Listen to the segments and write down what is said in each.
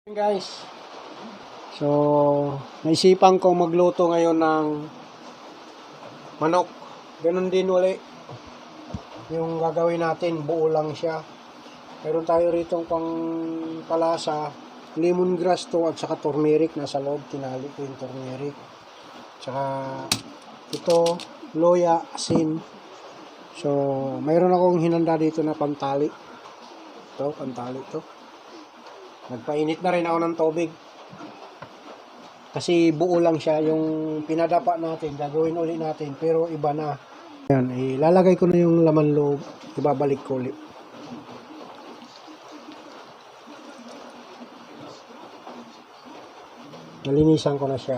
Guys, so naisipan ko magluto ngayon ng manok. Ganun din uli yung gagawin natin, buo lang siya. Meron tayo rito pang palasa, lemongrass to at saka turmeric nasa loob. Tinali ko yung turmeric. Tsaka ito, loya, asin. So mayroon akong hinanda dito na pantali. Ito, pantali to. Nagpainit na rin ako ng tubig. Kasi buo lang siya. Yung pinadapa natin, gagawin ulit natin. Pero iba na. Ayan, ilalagay ko na yung laman loob. Ibabalik ko ulit. Nalinisan ko na siya.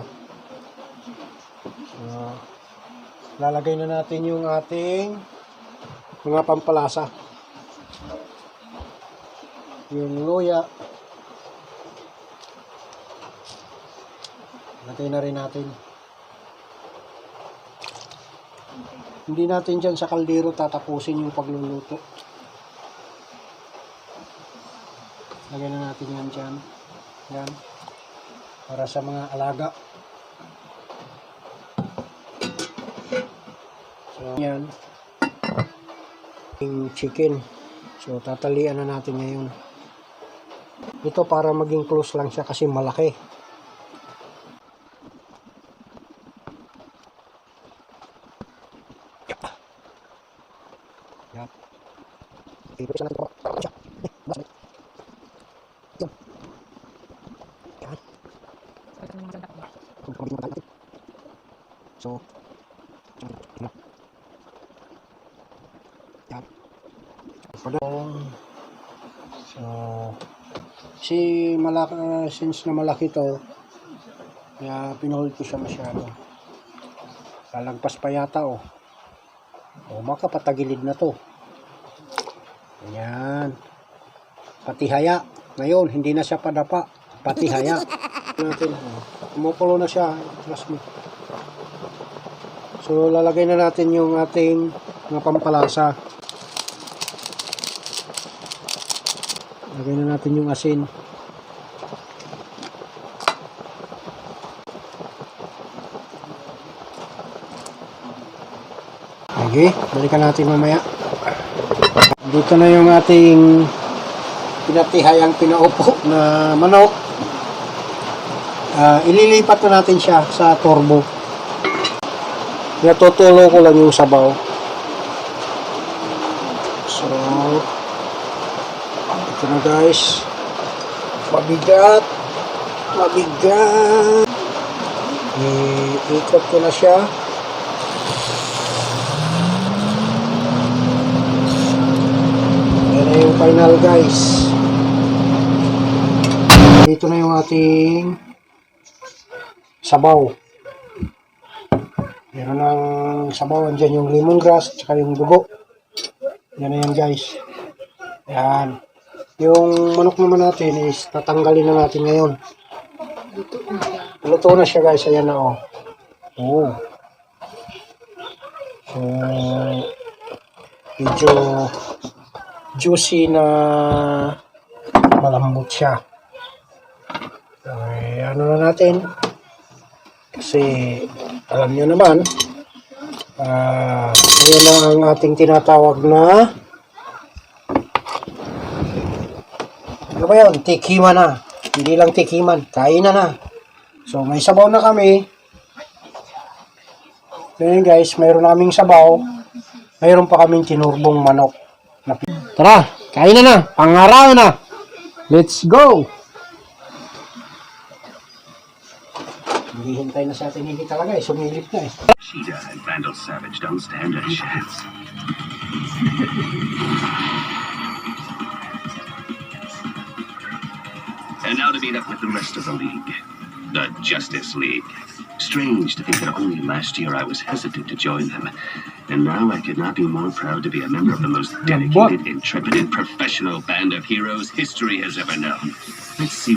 Lalagay na natin yung ating mga pampalasa. Yung loya. Lagay na rin natin. Hindi natin dyan sa kaldero tatapusin yung pagluluto. Lagay na natin yan dyan. Yan. Para sa mga alaga. So, yan. Yung chicken. So, tatalian na natin ngayon. Ito para maging close lang siya kasi malaki. Yan. Ibusin natin ito. Yan. Yan. So, yan. So, since na malaki to, kaya pinuhold ko siya masyado. Lalagpas pa yata oh. O makapatagilid na to. Ayan. Pati haya. Ngayon, hindi na siya padapa. Pati haya. Natin. Kumukulo na siya. Trust me. So, lalagay na natin yung ating mga pampalasa. Lagay na natin yung asin. Okay, balikan natin mamaya. Dito na yung ating pinatihayang pinaupo na manok. Ililipat na natin siya sa turbo. Natutulo ko lang yung sabaw. So, ito na guys. Mabigat. Mabigat. Iikot ko na siya. Yan na yung final guys. Ito na yung ating sabaw. Meron ng sabaw. Andyan yung lemongrass at yung dugo. Yan na yan guys. Yan. Yung manok naman natin is tatanggalin na natin ngayon. Luto na siya guys. Ayan na oh. Oh. So, medyo juicy na malambot siya. Okay, ano na natin? Kasi alam nyo naman, ngayon na ang ating tinatawag na ano ba yun? Tikima na. Hindi lang tikiman. Kainan na. So, may sabaw na kami. Ngayon guys, mayroon naming sabaw. Mayroon pa kaming tinurbong manok. Tara, kain na. Pangaraw na. Let's go. Hintay na sa atin hindi talaga eh. Sumilip na eh. Cheetah and Vandal Savage don't stand a chance. And now to meet up with the rest of the league. The Justice League. Strange to think that only last year I was hesitant to join them. And now I could not be more proud to be a member of the most dedicated, intrepid, and professional band of heroes history has ever known. Let's see.